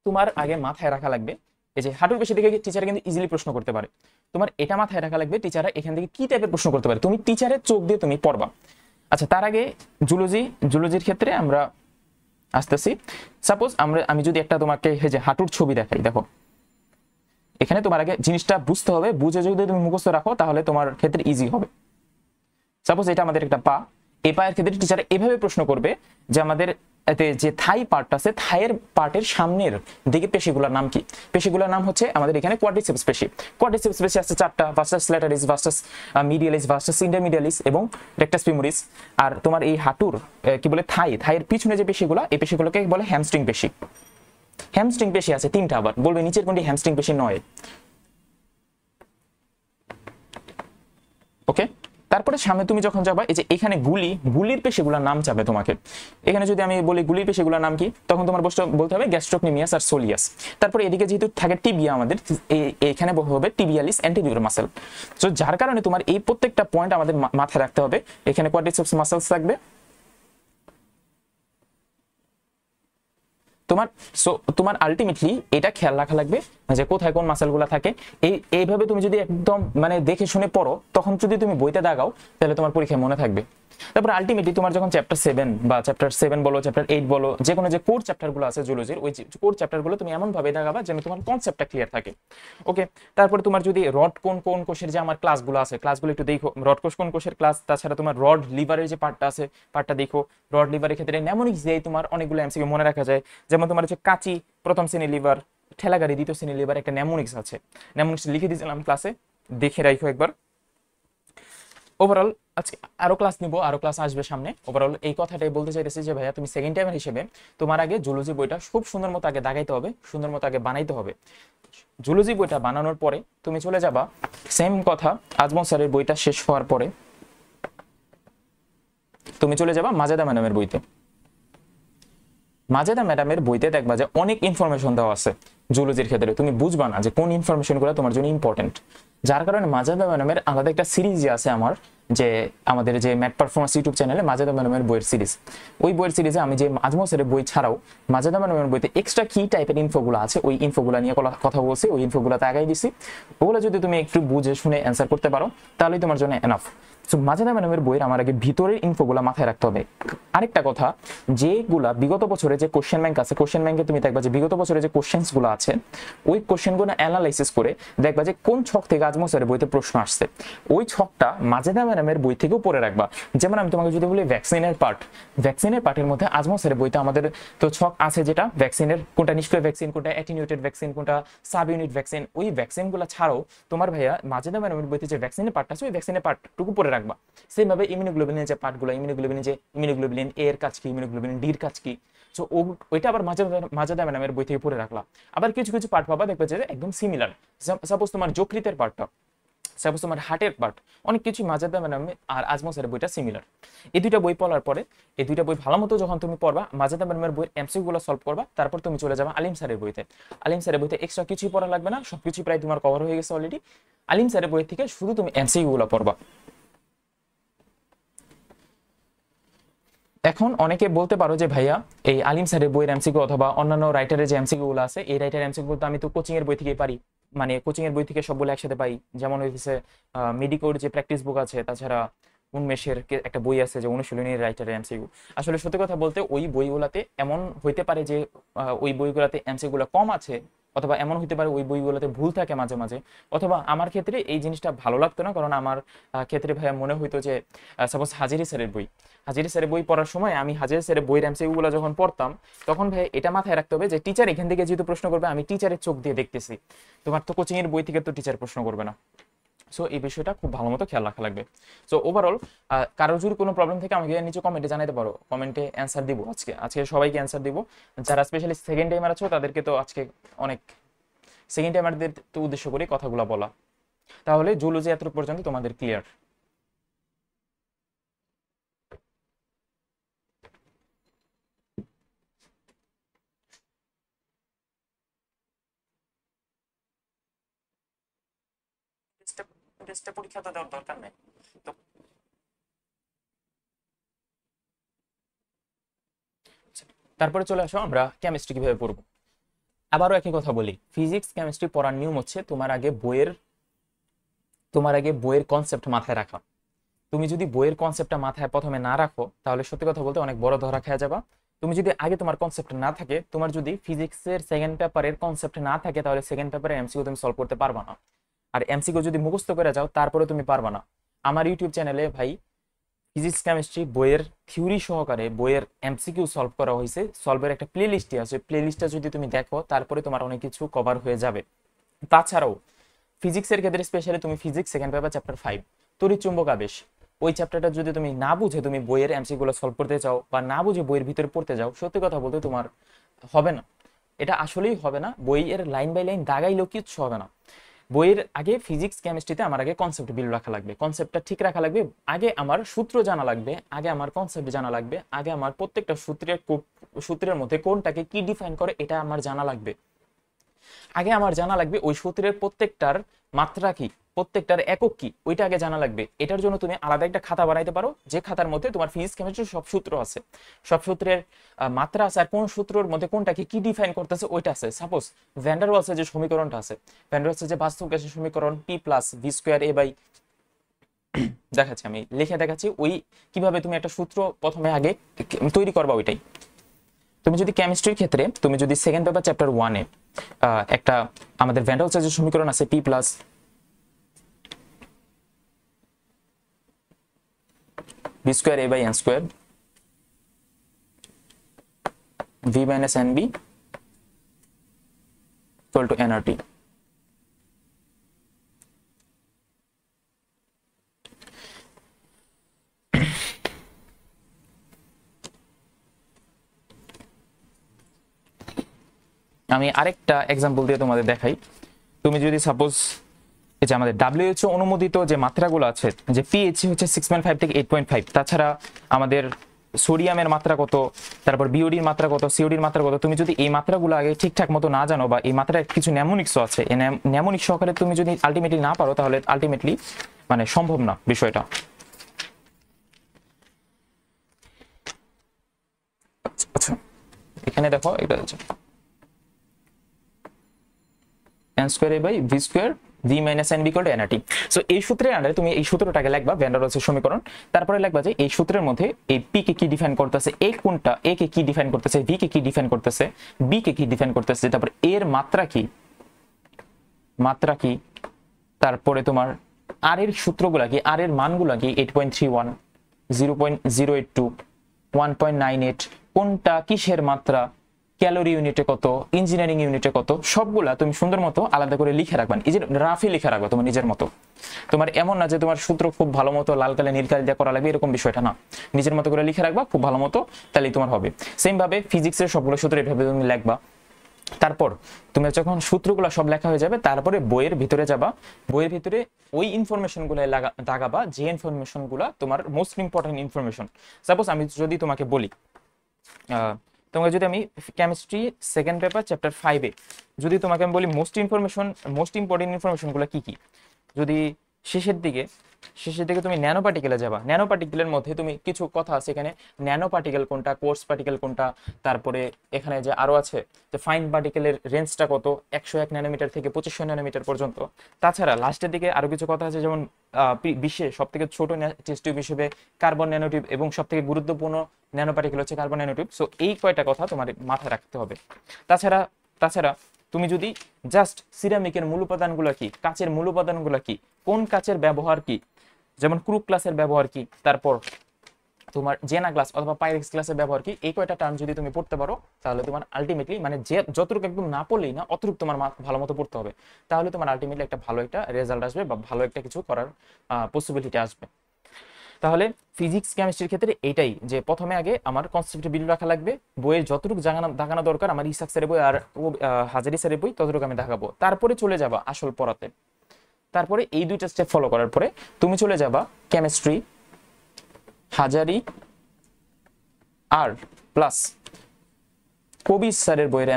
তোমার আগে মাথায় রাখা লাগবে এই যে হাঁটুর পেশি থেকে টিচার কিন্তু ইজিলি প্রশ্ন করতে পারে, তোমার এটা মাথায় রাখা লাগবে টিচাররা এখান থেকে কি টাইপের প্রশ্ন করতে পারে, তুমি টিচারের চোখ দিয়ে তুমি পড়বা। আচ্ছা, তার আগে জুলজির ক্ষেত্রে আমরা আসতেছি। সাপোজ আমি যদি একটা তোমাকে এই যে হাঁটুর ছবি দেখাই, দেখো এখানে তোমার আগে জিনিসটা বুঝতে হবে, বুঝে যদি তুমি মুখস্থ রাখো তাহলে তোমার ক্ষেত্রে ইজি হবে। সাপোজ এটা আমাদের একটা পা, এই পায়ের ক্ষেত্রে টিচার এভাবে প্রশ্ন করবে যে আমাদের এতে যে থাই পার্ট আছে, থাইয়ের পার্টের সামনের দিকে পেশিগুলোর নাম কি? পেশিগুলোর নাম হচ্ছে আমাদের এখানে কোয়াড্রিসেপস পেশি। কোয়াড্রিসেপস পেশি আছে চারটা, ভার্সাস ল্যাটারিস, ভার্সাস মিডিয়ালিস, ভার্সাস ইন্টারমিডিয়ালিস এবং রেক্টাস ফিমোরিস। আর তোমার এই হাঁটুর কি বলে থাইয়ের পিছনে যে পেশিগুলো, এই পেশিগুলোকে বলে হ্যামস্ট্রিং পেশি। হ্যামস্ট্রিং পেশি আছে তিনটা, আবার বলবে নিচের কোনটি হ্যামস্ট্রিং পেশি নয়। ওকে, তারপরে সামনে তুমি যখন যাবা এই যে এখানে গুলির পেশিগুলোর নাম চাবে তোমাকে। এখানে যদি আমি বলি গুলির পেশিগুলোর নাম কি, তখন তোমার বলতে হবে গ্যাস্ট্রোকনিমিয়াস আর সোলিয়াস। তারপরে এদিকে যেহেতু থাকে টিবিয়া, আমাদের এখানে হবে টিবিয়ালিস অ্যান্টেরিয়র মাসেল। তো যার কারণে তোমার এই প্রত্যেকটা পয়েন্ট আমাদের মাথায় রাখতে হবে। এখানে কোয়াড্রিসেপস মাসেলস থাকবে তোমার আলটিমেটলি এটা খেয়াল রাখা লাগবে যে কোথায় কোন মাসেলগুলো থাকে। এইভাবে তুমি যদি একদম মানে দেখে শুনে পড়ো, তখন যদি তুমি বইতে দাগাও তাহলে তোমার পরীক্ষায় মনে থাকবে। তারপর আলটিমেটলি তোমার যখন চ্যাপ্টার 7 বা চ্যাপ্টার 7 বলো, চ্যাপ্টার 8 বলো, যে কোনো যে কোর চ্যাপ্টারগুলো আছে জুলজির, ওই কোর চ্যাপ্টারগুলো তুমি এমন ভাবে দাগাবা যেন তোমার কনসেপ্টটা ক্লিয়ার থাকে। ওকে, তারপরে তোমার যদি রড কোন কোষের যে আমার ক্লাসগুলো আছে, ক্লাসগুলো একটু দেখো, রড কোষ কোন কোষের ক্লাস, তাছাড়া তোমার রড লিভারের যে পার্টটা আছে পার্টটা দেখো। রড লিভারের ক্ষেত্রে নেমোনিক্স দিয়ে তোমার অনেকগুলো এমসিকিউ মনে রাখা যায়। যেমন তোমার হচ্ছে কাঁচি প্রথম শ্রেণীর লিভার, ঠেলাগাড়ি দ্বিতীয় শ্রেণীর লিভার, একটা নেমোনিক্স আছে, নেমোনিক্স লিখে দিয়েছিলাম ক্লাসে, দেখে রাখো একবার। ওভারঅল আজকে আরো ক্লাস নিব, আরো ক্লাস আসবে সামনে। ওভারঅল এই কথাটাই বলতে চাইতেছি যে ভাইয়া তুমি সেকেন্ড টাইমার হিসেবে তোমার আগে জুলজি বইটা খুব সুন্দর মতো আগে দাগাইতে হবে, সুন্দর মতো আগে বানাইতে হবে। জুলজি বইটা বানানোর পরে তুমি চলে যাবা সেম কথা আজমল স্যারের বইটা শেষ হওয়ার পরে তুমি চলে যাবা মাজেদা ম্যাডামের বইতে। মাজেদা ম্যাডামের বইতে দেখবা যে অনেক ইনফরমেশন দেওয়া আছে জুলজির ক্ষেত্রে, তুমি বুঝবা না যে কোন ইনফরমেশনগুলো তোমার জন্য ইম্পর্টেন্ট। যার কারণে মাজেদা ম্যাডামের আলাদা একটা সিরিজ আছে আমার, যে আমাদের যে ম্যাথ পারফরমেন্স ইউটিউব চ্যানেলে মাজেদা ম্যাডামের বইয়ের সিরিজ, ওই বইয়ের সিরিজে আমি যে আজমল স্যারের বই ছাড়াও মাজেদা ম্যাডামের বইতে এক্সট্রা কি টাইপের ইনফোগুলো আছে ওই ইনফোগুলো নিয়ে কথা বলছি, ওই ইনফোগুলোতে আগাই দিছি। ওগুলো যদি তুমি একটু বুঝে শুনে অ্যান্সার করতে পারো তাহলেই তোমার জন্য এনাফ। সো মাজেদা ম্যাডামের বইয়ের আমার আগে ভিতরের ইনফোগুলো মাথায় রাখতে হবে। আরেকটা কথা, যেগুলা বিগত বছরে যে কোশ্চেন ব্যাংক আছে, কোশ্চেন ব্যাংকে তুমি দেখবা যে বিগত বছরে যে কোশ্চেনসগুলো আছে ওই কোশ্চেনগুলো অ্যানালাইসিস করে দেখবা যে কোন ছক থেকে আজমল স্যারের বইতে প্রশ্ন আসছে, ওই ছকটা মাজেদা ম্যাডামের বই থেকেও পড়ে রাখবা। যেমন আমি তোমাকে যদি বলি ভ্যাকসিনের পার্টের মধ্যে আজমল স্যারের বইতে আমাদের তো ছক আছে, যেটা ভ্যাকসিনের কোনটা নিষ্ক্রিয় ভ্যাকসিন, কোনটা অ্যাটেনিউটেড ভ্যাকসিন, কোনটা সাব ইউনিট ভ্যাকসিন, ওই ভ্যাকসিনগুলো ছাড়াও তোমার ভাইয়া মাজেদা ম্যাডামের বইতে যে ভ্যাকসিনের পার্টটা আছে ওই ভ্যাকসিনের পার্টটুকু পড়ে রাখবা। সেম ভাবে ইমিউনোগ্লোবিনের যে পার্টগুলো, ইমিউনোগ্লোবিন এ এর কাজ কি, ইমিউনোগ্লোবিন ডি এর কাজ কি, সো ওইটা আবার মাজেদা ম্যাডামের বই থেকে পড়ে রাখলাম। আবার কিছু কিছু পার্ট পাবা দেখবে যে একদম সিমিলার। সাপোজ তোমার যকৃতের পার্টটা, সাপোজ তোমার হার্টের পার্ট, অনেক কিছু মাজেদা ম্যাডাম আর আজমল স্যারের বইটা সিমিলার। এই দুইটা বই পড়ার পরে, এই দুইটা বই ভালো মতো যখন তুমি পড়বা, মাজেদা ম্যাডামের বইয়ের এমসিকিউ গুলো সলভ করবা, তারপর তুমি চলে যাবা আলিম স্যারের বইতে। আলিম স্যারের বইতে এক্সট্রা কিছুই পড়া লাগবে না, সবকিছু প্রায় তোমার কভার হয়ে গেছে অলরেডি। আলিম স্যারের বই থেকে শুধু তুমি এমসিকিউ গুলো পড়বা। এখন অনেকে বলতে পারো যে ভাইয়া এই আলিম স্যারের বইয়ের এমসিকিউ অথবা অন্যান্য রাইটারের যে এমসিকিউ গুলো আছে, এই রাইটার এমসিকিউ তো আমি তো কোচিং এর বই থেকেই পারি, মানে কোচিং এর বই থেকে সবগুলো একসাথে পাই। যেমন হইতেছে মেডিকোর যে প্র্যাকটিস বুক আছে, তাছাড়া উন্মেষের একটা বই আছে যে অনুশীলনী রাইটারের এমসিকিউ। আসলে সত্যি কথা বলতে ওই বইগুলাতে এমন হইতে পারে যে ওই বইগুলাতে এমসিকিউ গুলো কম আছে, অথবা এমন হইতে পারে ওই বইগুলোতে ভুল থাকে মাঝে মাঝে, অথবা আমার ক্ষেত্রে এই জিনিসটা ভালো লাগতো না, কারণ আমার ক্ষেত্রে ভাইয়া মনে হইতো যে সাপোজ হাজিরি স্যারের বই পড়ার সময় আমি হাজিরি স্যারের বইয়ের এমসিকিউ গুলো যখন পড়তাম, তখন ভাই এটা মাথায় রাখতে হবে যে টিচার এখান থেকে যেহেতু প্রশ্ন করবে আমি টিচারের চোখ দিয়ে দেখতেছি, তোমার তো কোচিং এর বই থেকে তো টিচার প্রশ্ন করবে না। সো এই বিষয়টা খুব ভালো মতো খেয়াল রাখা লাগবে। সো ওভারঅল কারোর যদি কোনো প্রবলেম থেকে আমাকে নিচে কমেন্টে জানাতে পারো, কমেন্টে অ্যান্সার দিব। আজকে সবাইকে অ্যান্সার দিব। যারা স্পেশালি সেকেন্ড টাইমার আছো তাদেরকে তো আজকে অনেক সেকেন্ড টাইমারদের তো উদ্দেশ্য করে কথাগুলো বলা। তাহলে জুলজি এত পর্যন্ত তোমাদের ক্লিয়ার। পরীক্ষা তো দেওয়ার দরকার নেই তো। তারপরে চলে আসো আমরা কেমিস্ট্রি কিভাবে পড়বো। আবারও একই কথা বলি, ফিজিক্স কেমিস্ট্রি পড়ার নিয়ম হচ্ছে তোমার আগে বইয়ের কনসেপ্ট মাথায় রাখা। তুমি যদি বইয়ের কনসেপ্টটা মাথায় প্রথমে না রাখো তাহলে সত্যি কথা বলতে অনেক বড় ধরা খেয়ে যাবা। তুমি যদি আগে তোমার কনসেপ্ট না থাকে, তোমার যদি ফিজিক্সের সেকেন্ড পেপারের কনসেপ্ট না থাকে, তাহলে সেকেন্ড পেপারে এমসিকিউ তুমি সলভ করতে পারবা না। আর এমসিকিউ যদি মুখস্থ করে যাও তারপরে তুমি পারবা না। আমার ইউটিউব চ্যানেলে ভাই ফিজিক্স কেমিস্ট্রি বইয়ের থিওরি সহকারে বইয়ের এমসিকিউ সলভ করা হয়েছে, সলভের একটা প্লে লিস্টই আছে। প্লে লিস্টটা যদি তুমি দেখো তারপরে তোমার অনেক কিছু কভার হয়ে যাবে। তাছাড়াও ফিজিক্সের ক্ষেত্রে স্পেশালি তুমি ফিজিক্স সেকেন্ড পেপার চ্যাপ্টার 5 তড়িৎচুম্বক আবেশ, ওই চ্যাপ্টারটা যদি তুমি না বুঝে তুমি বইয়ের এমসিকিউগুলো সলভ করতে চাও বা না বুঝে বইয়ের ভিতরে পড়তে যাও, সত্যি কথা বলতে তোমার হবে না। এটা আসলেই হবে না। বইয়ের লাইন বাই লাইন দাগাইলেও কিচ্ছু হবে না। বইয়ের আগে ফিজিক্স কেমিস্ট্রিতে আমার আগে কনসেপ্ট বিল রাখা লাগবে, কনসেপ্টটা ঠিক রাখা লাগবে। আগে আমার সূত্র জানা লাগবে, আগে আমার কনসেপ্ট জানা লাগবে, আগে আমার প্রত্যেকটা সূত্রের মধ্যে কোনটাকে কি ডিফাইন করে এটা আমার জানা লাগবে। আগে আমার জানা লাগবে ওই সূত্রের প্রত্যেকটার মাত্রা কি, প্রত্যেকটার একক কি, ওইটা আগে জানা লাগবে। এটার জন্য তুমি আলাদা একটা খাতা বানাইতে পারো, যে খাতার মধ্যে তোমার ফিজিক্স কেমিস্ট্রির সব সূত্র আছে, সব সূত্রের মাত্রা আছে, আর কোন সূত্রের মধ্যে কোনটাকে কি ডিফাইন করতেছে ওইটা আছে। সাপোজ ভ্যান ডার ওয়ালসের যে সমীকরণটা আছে, ভ্যান ডার ওয়ালসের যে বাস্তব গ্যাসের সমীকরণ P + v²a/, দেখাচ্ছি আমি লিখে দেখাচ্ছি ওই কিভাবে তুমি একটা সূত্র প্রথমে আগে তৈরি করবা। ওইটাই তুমি যদি কেমিস্ট্রির ক্ষেত্রে তুমি যদি সেকেন্ড পেপার চ্যাপ্টার 1-এ একটা আমাদের ভ্যান ডার ওয়ালসের যে সমীকরণ আছে P + v²a/n² v - nb = nRT, আমি আরেকটা এক্সাম্পল দিয়ে তোমাদের দেখাই। তুমি যদি সাপোজ এই যে আমাদের WHO অনুমোদিত যে মাত্রাগুলো আছে, যে পিএইচ হচ্ছে 6.5 থেকে 8.5, তাছাড়া আমাদের সোডিয়ামের মাত্রা কত, তারপর বিওডির মাত্রা কত, সিওডির মাত্রা কত, তুমি যদি এই মাত্রাগুলো আগে ঠিকঠাক মতো না জানো বা এই মাত্রায় কিছু ন্যামোনিক্সও আছে, এই ন্যামোনিক্স সহকারে তুমি যদি আলটিমেটলি না পারো তাহলে আলটিমেটলি মানে সম্ভব না বিষয়টা। আচ্ছা এখানে দেখো এটা আছে n square a by v square v minus n equal to nRT। So এই সূত্রের আন্ডারে তুমি এই সূত্রটাকে লিখবা ভ্যান ডার ওয়ালসের সমীকরণ, তারপরে লিখবা যে এই সূত্রের মধ্যে এই p কে কি ডিফাইন করতেছে, a কোনটা, a কে কি ডিফাইন করতেছে, v কে কি ডিফাইন করতেছে, b কে কি ডিফাইন করতেছে, তারপরে এর মাত্রা কি, মাত্রা কি, তারপরে তোমার আর এর সূত্রগুলা কি, আর এর মানগুলা কি 8.31 0.082 1.98 কোনটা কিসের মাত্রা, ক্যালোরি ইউনিটে কত, ইঞ্জিনিয়ারিং ইউনিটে কত, সবগুলা তুমি সুন্দর মতো আলাদা করে লিখে রাখবা, এই যে রাফে লিখে রাখবা তোমার নিজের মতো। তোমার এমন না যে তোমার সূত্র খুব ভালো মতো লাল কালে নীল কালি দিয়ে করা লাগবে এরকম বিষয়টা না, নিজের মতো করে লিখে রাখবা খুব ভালো মতো, তাহলেই তোমার হবে। সেম ভাবে ফিজিক্সের সবগুলো সূত্র এভাবে তুমি লিখবা। তারপর তুমি যখন সূত্রগুলো সব লেখা হয়ে যাবে তারপরে বইয়ের ভিতরে যাবা, বইয়ের ভিতরে ওই ইনফরমেশনগুলো দাগাবা যে ইনফরমেশনগুলো তোমার মোস্ট ইম্পর্টেন্ট ইনফরমেশন। সাপোজ আমি যদি তোমাকে বলি তোমাকে যদি আমি কেমিস্ট্রি সেকেন্ড পেপার চ্যাপ্টার 5-এ যদি তোমাকে আমি বলি মোস্ট ইম্পর্টেন্ট ইনফরমেশনগুলো কি কি, যদি শেষের দিকে তুমি ন্যানো পার্টিকেলে যাবা, ন্যানো পার্টিকেলের মধ্যে তুমি কিছু কথা আছে এখানে, ন্যানো পার্টিকেল কোনটা, কোর্স পার্টিকেল কোনটা, তারপরে এখানে যে আরো আছে যে ফাইন পার্টিকেলের রেঞ্জটা কত 101 ন্যানোমিটার থেকে 2500 ন্যানোমিটার পর্যন্ত। তাছাড়া লাস্টের দিকে আরো কিছু কথা আছে যেমন বিশ্বে সবথেকে ছোট টেস্ট টিউব হিসেবে কার্বন ন্যানোটিউব এবং সবথেকে গুরুত্বপূর্ণ ন্যানো পার্টিকেল হচ্ছে কার্বন ন্যানোটিউব। সো এই কয়টা কথা তোমার মাথায় রাখতে হবে। তাছাড়া তুমি যদি জাস্ট সিরামিকের মূল উপাদানগুলো কি, কাচের মূল উপাদানগুলো কি, কোন কাচের ব্যবহার কি, যেমন ক্রুক গ্লাসের ব্যবহার কি, তারপর তোমার জেনা গ্লাস অথবা পাইরেক্স গ্লাসের ব্যবহার কি, এই কয়টা টার্ম যদি তুমি পড়তে পারো তাহলে তোমার আলটিমেটলি মানে যে যতটুকু একদম না পড়লেই না অতটুকু তোমার ভালো মতো পড়তে হবে, তাহলে তোমার আলটিমেটলি একটা ভালো একটা রেজাল্ট আসবে বা ভালো একটা কিছু করার পসিবিলিটি আসবে। তাহলে ফিজিক্স কেমিস্ট্রির ক্ষেত্রে এইটাই যে প্রথমে আগে আমার কনসেপ্টের বিল রাখা লাগবে, বইয়ের যতটুকু দাগানো দরকার আমার ইসাক স্যারের বই আর হাজারি স্যারের বই ততটুকু আমি দেখাবো, তারপরে চলে যাবা আসল পড়াতে। তারপরে এই দুইটা স্টেপ ফলো করার পরে তুমি চলে যাবা কেমিস্ট্রি হাজারি আর প্লাস কবির স্যারের বইয়ের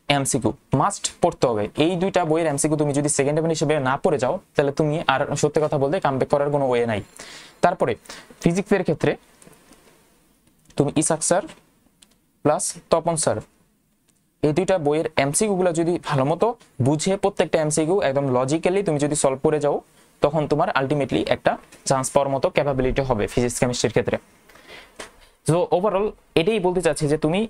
এমসিকিউ মাস্ট পড়তে হবে। এই দুইটা বইয়ের এমসিকিউ তুমি যদি সেকেন্ড টেবিল হিসেবে না পড়ে যাও তাহলে তুমি আর সত্যি কথা বলতে কামব্যাক করার কোনো ওয়ে নাই। তারপরে ফিজিক্সের ক্ষেত্রে তুমি Isaac sir plus Tapan sir এই দুইটা বইয়ের এমসিকিউ গুলো যদি ভালো মতো বুঝে প্রত্যেকটা এমসিকিউ একদম লজিক্যালি তুমি যদি সলভ করে যাও তখন তোমার আলটিমেটলি একটা চান্স পাওয়ার মতো ক্যাপাবিলিটি হবে ফিজিক্স কেমিস্ট্রির ক্ষেত্রে। তো ওভারঅল এটাই বলতে চাচ্ছি যে তুমি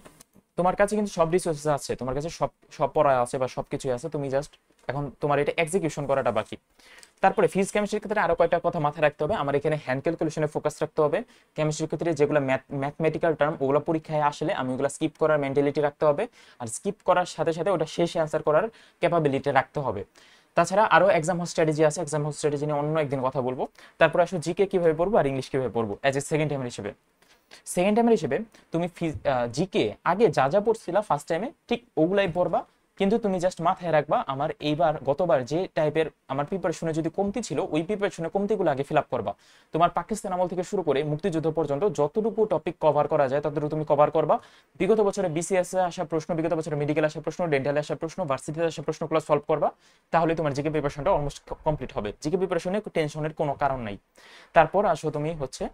তোমার কাছে কিন্তু সব রিসোর্সেস আছে, তোমার কাছে সব পড়া আছে বা সবকিছুই আছে, তুমি জাস্ট এখন তোমার এটা এক্সিকিউশন করাটা বাকি। তারপরে ফিজিক্স কেমিস্ট্রির ক্ষেত্রে আরো কয়টা কথা মাথায় রাখতে হবে, আমার এখানে হ্যান্ড ক্যালকুলেশনে ফোকাস রাখতে হবে। কেমিস্ট্রির ক্ষেত্রে যেগুলো ম্যাথমেটিক্যাল টার্ম ওগুলো পরীক্ষায় আসলে আমি ওগুলো স্কিপ করার মেন্টালিটি রাখতে হবে, আর স্কিপ করার সাথে সাথে ওটা শেষে অ্যান্সার করার ক্যাপাবিলিটি রাখতে হবে। তাছাড়া আরো এক্সাম হল স্ট্র্যাটেজি আছে, এক্সাম হল স্ট্র্যাটেজি নিয়ে অন্য একদিন কথা বলবো। তারপরে আসলে জিকে কিভাবে পড়বো আর ইংলিশ কিভাবে পড়বো অ্যাজ এ সেকেন্ড টাইমের হিসেবে তুমি জিকে আগে যা যা পড়ছিলা ফার্স্ট টাইমে ঠিক ওগুলাই পড়বা, কিন্তু তুমি জাস্ট মাথায় রাখবা আমার গতবার যে টাইপের আমার প্রিপারেশনে যদি কমতি ছিল ওই প্রিপারেশনে কমতিগুলো আগে ফিল আপ করবা। তোমার পাকিস্তান আমল থেকে শুরু করে মুক্তিযুদ্ধ পর্যন্ত যতটুকু টপিক কভার করা যায় ততটুকু তুমি কভার করবা। বিগত বছরে বিসিএস এ আসা প্রশ্ন, বিগত বছরে মেডিকেল আসা প্রশ্ন, ডেন্টালে আসা প্রশ্ন, ভার্সিটিতে আসা প্রশ্নগুলো সলভ করবা, তাহলে তোমার জিকে প্রিপারেশনটা অলমোস্ট কমপ্লিট হবে। জিকে প্রিপারেশনে টেনশনের কোনো কারণ নাই। তারপর আসো তুমি হচ্ছে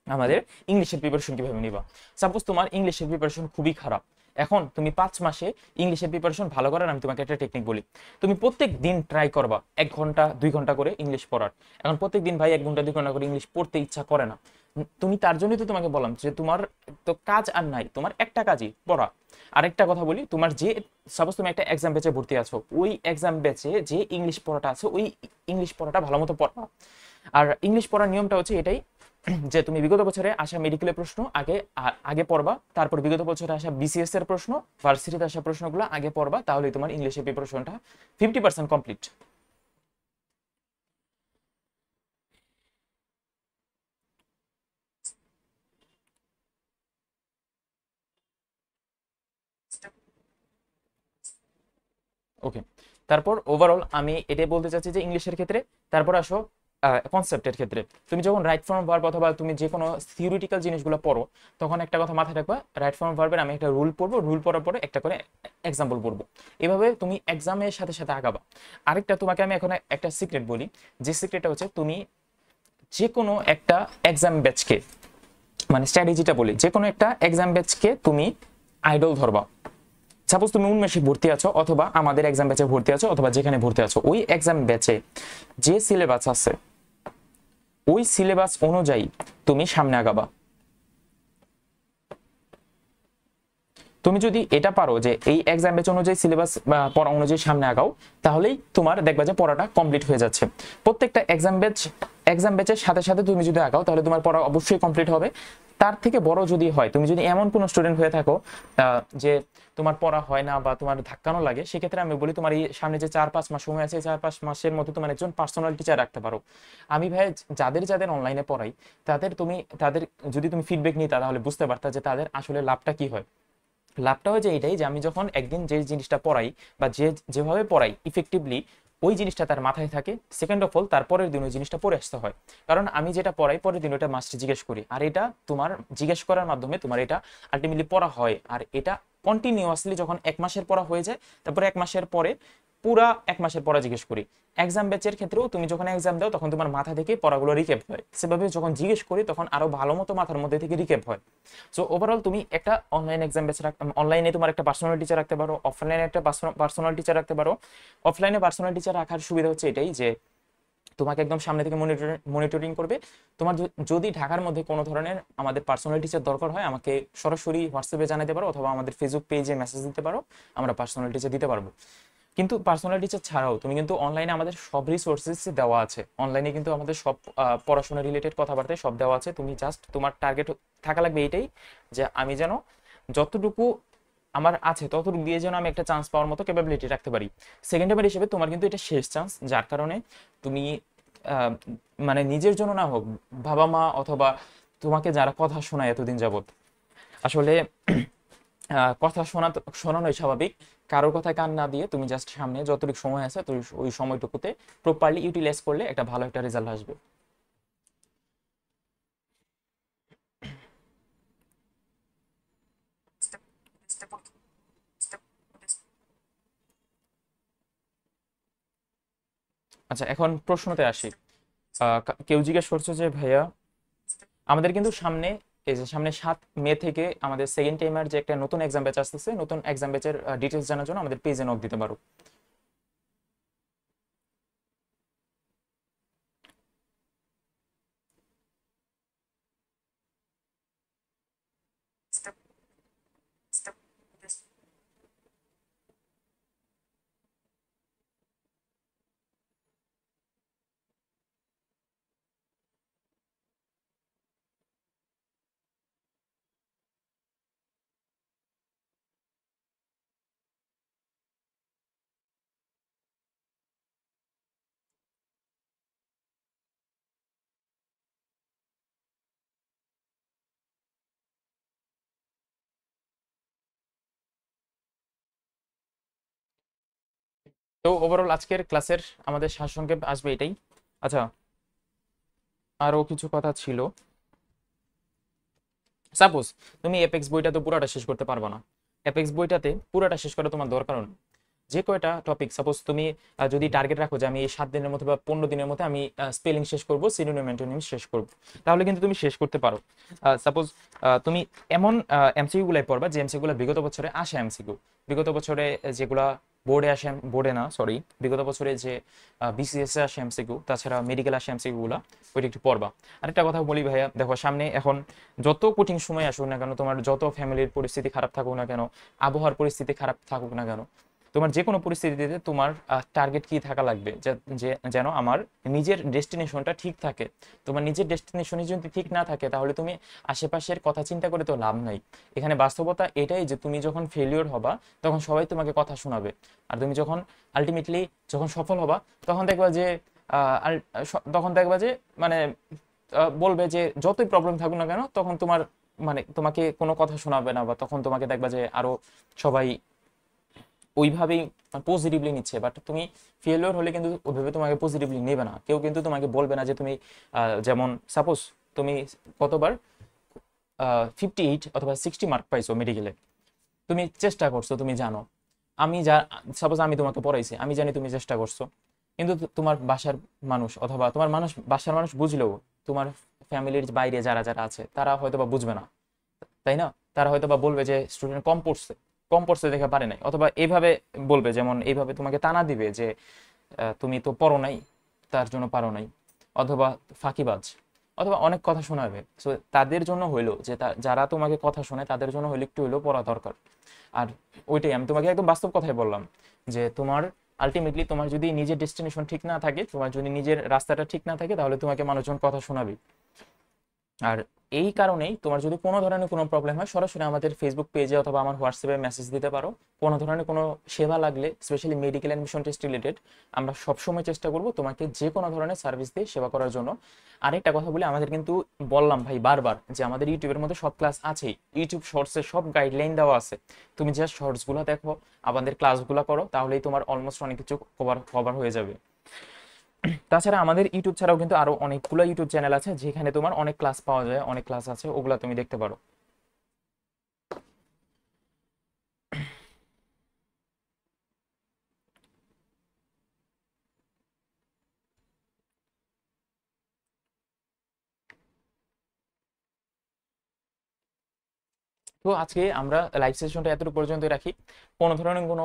আমাদের ইংলিশের প্রিপারেশন কিভাবে নিবা। সাপোজ তোমার ইংলিশের প্রিপারেশন খুবই খারাপ, এখন তুমি 5 মাসে ইংলিশের প্রিপারেশন ভালো করার আমি তোমাকে একটা টেকনিক বলি। তুমি প্রত্যেক দিন ট্রাই করবা 1 ঘন্টা 2 ঘন্টা করে ইংলিশ পড়ার। এখন প্রত্যেক দিন ভাই 1 ঘন্টা 2 ঘন্টা করে ইংলিশ পড়তে ইচ্ছা করে না, তুমি তার জন্যই তো তোমাকে বললাম যে তোমার তো কাজ আর নাই, তোমার একটা কাজই পড়া। আরেকটা কথা বলি, তোমার যে সাপোজ তুমি একটা এক্সাম ব্যাচে ভর্তি আছো, ওই এক্সাম ব্যাচে যে ইংলিশ পড়াটা আছে ওই ইংলিশ পড়াটা ভালো মতো পড়া। আর ইংলিশ পড়ার নিয়মটা হচ্ছে এটাই যে তুমি বিগত বছরে আসা মেডিকেলের প্রশ্ন আগে পড়বা, তারপর বিগত বছরে আসা বিসিএস এর প্রশ্ন, ভার্সিটিতে আসা প্রশ্নগুলো আগে পড়বা, তাহলে তোমার ইংলিশের প্রিপারেশনটা 50% কমপ্লিট। ওকে, তারপর ওভারঅল আমি এটাই বলতে চাচ্ছি যে ইংলিশের ক্ষেত্রে তারপর আসো কনসেপ্টের ক্ষেত্রে তুমি যখন রাইট ফর্ম ভার্ব অথবা তুমি যে কোনো থিওরিটিক্যাল জিনিসগুলো পড়ো, তখন একটা কথা মাথায় রাখবা, রাইট ফর্ম ভার্বের আমি একটা রুল পড়বো, রুল পড়ার পরে একটা করে এক্সাম্পল পড়বো। এভাবে তুমি এক্সামের সাথে সাথে আগাবা। আরেকটা তোমাকে আমি এখন একটা সিক্রেট বলি, যে সিক্রেটটা হচ্ছে তুমি যে কোনো একটা এক্সাম ব্যাচকে, মানে স্ট্র্যাটেজিটা বলি, যে কোনো একটা এক্সাম ব্যাচকে তুমি আইডল ধরবা। সাপোজ তুমি উন্মেষে ভর্তি আছো অথবা আমাদের এক্সাম ব্যাচে ভর্তি আছো অথবা যেখানে ভর্তি আছো, ওই এক্সাম ব্যাচে যে সিলেবাস আছে ওই সিলেবাস অনুযায়ী তুমি সামনে আগাবা। তুমি যদি এটা পারো যে এই এক্সাম ব্যাচ অনুযায়ী সিলেবাস বা পড়া অনুযায়ী সামনে আগাও, তাহলেই তোমার দেখবা যে পড়াটা কমপ্লিট হয়ে যাচ্ছে। প্রত্যেকটা এক্সাম ব্যাচের সাথে সাথে তুমি যদি আগাও তাহলে তোমার পড়া অবশ্যই কমপ্লিট হবে। তার থেকে বড় যদি হয়, তুমি যদি এমন কোনো স্টুডেন্ট হয়ে থাকো যে তোমার পড়া হয় না বা তোমার ধাক্কানো লাগে, সেক্ষেত্রে আমি বলি তোমার এই সামনে যে 4-5 মাস সময় আছে, 4-5 মাসের মধ্যে তোমার একজন পার্সোনাল টিচার রাখতে পারো। আমি ভাই যাদের যাদের অনলাইনে পড়াই, তাদের যদি তুমি ফিডব্যাক নিতা তাহলে বুঝতে পারতা যে তাদের আসলে লাভটা কি হয়। লাভটা হয় যে এটাই, যে আমি যখন একদিন যে জিনিসটা পড়াই বা যেভাবে পড়াই ইফেক্টিভলি, ওই জিনিসটা তার মাথায় থাকে। সেকেন্ড অফ অল, তারপরের দিন ওই জিনিসটা পড়ে আসতে হয়, কারণ আমি যেটা পড়াই পরের দিন ওটা মাস্টার জিজ্ঞেস করি, আর এটা তোমার জিজ্ঞেস করার মাধ্যমে তোমার এটা আলটিমেটলি পড়া হয়। আর এটা কন্টিনিউয়াসলি যখন 1 মাসের পড়া হয়ে যায়, তারপরে 1 মাসের পরে পুরা 1 মাসের পড়া জিজ্ঞেস করি। এক্সাম ব্যাচের ক্ষেত্রেও তুমি যখন এক্সাম দাও তখন তোমার মাথা থেকে পড়াগুলো রিক্যাপ হয়, সেভাবে যখন জিজ্ঞেস করি তখন আরো ভালো মতো মাথার মধ্যে থেকে রিক্যাপ হয়। সো ওভারঅল তুমি একটা অনলাইন এক্সাম ব্যাচ অনলাইনে তোমার একটা পার্সোনাল টিচার রাখতে পারো, অফলাইনে একটা পার্সোনাল টিচার রাখতে পারো। অফলাইনে পার্সোনাল টিচার রাখার সুবিধা হচ্ছে এটাই যে তোমাকে একদম সামনে থেকে মনিটরিং করবে। তোমার যদি ঢাকার মধ্যে কোনো ধরনের আমাদের পার্সোনাল টিচার দরকার হয়, আমাকে সরাসরি হোয়াটসঅ্যাপে জানাতে পারো অথবা আমাদের ফেসবুক পেজে মেসেজ দিতে পারো, আমরা পার্সোনাল টিচার দিতে পারবো। কিন্তু পার্সোনাল টিচার ছাড়াও তুমি কিন্তু অনলাইনে আমাদের সব রিসোর্সেস দেওয়া আছে, অনলাইনে কিন্তু আমাদের সব পড়াশোনা রিলেটেড কথাবার্তায় সব দেওয়া আছে। তুমি জাস্ট তোমার টার্গেট থাকা লাগবে এইটাই, যে আমি যেন যতটুকু আমার আছে ততটুকু দিয়ে যেন আমি একটা চান্স পাওয়ার মতো ক্যাপাবিলিটি রাখতে পারি। সেকেন্ড টাইমের হিসেবে তোমার কিন্তু এটা শেষ চান্স, যার কারণে তুমি মানে নিজের জন্য না হোক, বাবা মা অথবা তোমাকে যারা কথা শোনায় এতদিন যাবত, আসলে কথা শোনানোই স্বাভাবিক। কারোর কথায় কান না দিয়ে তুমি জাস্ট সামনে যতটুকু সময় আছে তো ওই সময়টুকুতে প্রপারলি ইউটিলাইজ করলে একটা ভালো একটা রেজাল্ট আসবে। আচ্ছা, এখন প্রশ্নতে আসি। কেউ জিজ্ঞেস করছে যে ভাইয়া আমাদের কিন্তু সামনে, এই যে সামনে 7 মে থেকে আমাদের সেকেন্ড টাইমার যে একটা নতুন এক্সাম ব্যাচ আসতেছে, নতুন এক্সাম ব্যাচের ডিটেলস জানার জন্য আমাদের পেজে নক দিতে পারো। তো ওভারঅল আজকের ক্লাসের আমাদের সারসংক্ষেপ আসবে এটাই। আচ্ছা, আরো কিছু কথা ছিল। সাপোজ তুমি এপেক্স বইটা তো পুরোটা শেষ করতে পারবে না, এপেক্স বইটাতে পুরোটা শেষ করা তোমার দরকার নেই। যে কয়টা টপিক সাপোজ তুমি যদি টার্গেট রাখো যে আমি এই 7 দিনের মধ্যে বা 15 দিনের মধ্যে আমি স্পেলিং শেষ করবো, সিনোনিম অ্যান্টোনিম শেষ করবো, তাহলে কিন্তু তুমি শেষ করতে পারো। সাপোজ তুমি এমন এমসিকিউ গুলাই পড়বা যে এমসিকিউ গুলো বিগত বছরে আসে, এমসিকিউ বিগত বছরে যেগুলা বোর্ডে আসে, বোর্ডে না সরি, বিগত বছরে যে বিসিএস এ আসে এমসিকিউ, তাছাড়া মেডিকেল আসে এমসিকিউ গুলা, ওইটা একটু পড়বা। আরেকটা কথা বলি ভাইয়া, দেখো সামনে এখন যত কঠিন সময় আসুক না কেন, তোমার যত ফ্যামিলির পরিস্থিতি খারাপ থাকুক না কেন, আবহাওয়ার পরিস্থিতি খারাপ থাকুক না কেন, তোমার যে কোনো পরিস্থিতিতে তোমার টার্গেট কি থাকা লাগবে, যেন আমার নিজের ডেস্টিনেশনটা ঠিক থাকে। তোমার নিজের ডেস্টিনেশনে যদি ঠিক না থাকে তাহলে তুমি আশেপাশের কথা চিন্তা করে তো লাভ নাই। এখানে বাস্তবতা এটাই যে তুমি যখন ফেলিওর হবা তখন সবাই তোমাকে কথা শোনাবে, আর তুমি যখন আলটিমেটলি যখন সফল হবা তখন দেখবা যে তখন দেখবা যে মানে বলবে যে যতই প্রবলেম থাকুক না কেন, তখন তোমার মানে তোমাকে কোনো কথা শোনাবে না, বা তখন তোমাকে দেখবা যে আরো সবাই ওইভাবেই পজিটিভলি নিচ্ছে, বাট তুমি ফেলিওর হলে কিন্তু ওইভাবে তোমাকে পজিটিভলি নেবে না। কেউ কিন্তু তোমাকে বলবে না যে তুমি যেমন সাপোজ তুমি কতবার 58 অথবা 60 মার্ক পাইছো মেডিকেলে, তুমি চেষ্টা করছো, তুমি জানো, আমি যা সাপোজ আমি তোমাকে পড়াইছি, আমি জানি তুমি চেষ্টা করছো, কিন্তু তোমার বাসার মানুষ অথবা তোমার বাসার মানুষ বুঝলেও তোমার ফ্যামিলির বাইরে যারা যারা আছে তারা হয়তো বা বুঝবে না, তাই না? তারা হয়তো বা বলবে যে স্টুডেন্ট কম পড়ছে দেখে পারে নাই, অথবা এইভাবে বলবে, যেমন এইভাবে তোমাকে তানা দিবে যে তুমি তো পড়ো নাই তার জন্য পারো নাই, অথবা ফাঁকিবাজ, অথবা অনেক কথা শোনাবে। সো তাদের জন্য হইলো যে যারা তোমাকে কথা শোনায় তাদের জন্য হইলো একটু হইলেও পড়া দরকার। আর ওইটাই আমি তোমাকে একদম বাস্তব কথাই বললাম, যে তোমার আলটিমেটলি তোমার যদি নিজের ডেস্টিনেশন ঠিক না থাকে, তোমার যদি নিজের রাস্তাটা ঠিক না থাকে, তাহলে তোমাকে মানুষজন কথা শোনাবে। আর এই কারণেই তোমার যদি কোনো ধরনের কোনো প্রবলেম হয়, সরাসরি আমাদের ফেসবুক পেজে অথবা আমার হোয়াটসঅ্যাপে মেসেজ দিতে পারো। কোনো ধরনের কোনো সেবা লাগলে, specially medical admission test related, আমরা সবসময় চেষ্টা করব তোমাকে যে কোনো ধরনের সার্ভিস দিয়ে সেবা করার জন্য। আরেকটা কথা বলি, আমাদের কিন্তু বললাম ভাই বারবার যে আমাদের ইউটিউবের মধ্যে সব ক্লাস আছেই, ইউটিউব শর্টসে সব গাইডলাইন দেওয়া আছে, তুমি জাস্ট শর্টসগুলো দেখো, আমাদের ক্লাসগুলো করো, তাহলেই তোমার অলমোস্ট অনেক কিছু কভার হয়ে যাবে। তাছাড়া আমাদের ইউটিউব ছাড়াও কিন্তু আরো অনেকগুলো ইউটিউব চ্যানেল আছে যেখানে তোমার অনেক ক্লাস পাওয়া যায়, অনেক ক্লাস আছে, ওগুলা তুমি দেখতে পারো। তো আজকে আমরা লাইভ সেশনটা এতটুকু পর্যন্ত রাখি। কোনো ধরনের কোনো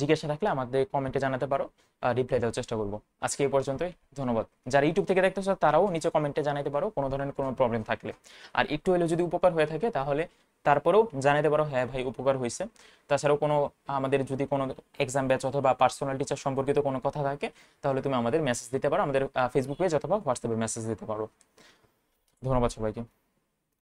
জিজ্ঞাসা থাকলে আমাদের কমেন্টে জানাতে পারো, রিপ্লাই দেওয়ার চেষ্টা করবো। আজকে এই পর্যন্তই, ধন্যবাদ। যারা ইউটিউব থেকে দেখতেছো তারাও নিচে কমেন্টে জানাতে পারো কোনো ধরনের কোনো প্রবলেম থাকলে। আর একটু হলেও যদি উপকার হয়ে থাকে তাহলে তারপরেও জানাতে পারো হ্যাঁ ভাই উপকার হয়েছে। তাছাড়াও কোনো আমাদের যদি কোনো এক্সাম ব্যাচ অথবা পার্সোনাল টিচার সম্পর্কিত কোনো কথা থাকে, তাহলে তুমি আমাদের মেসেজ দিতে পারো, আমাদের ফেসবুক পেজ অথবা হোয়াটসঅ্যাপে মেসেজ দিতে পারো। ধন্যবাদ সবাইকে।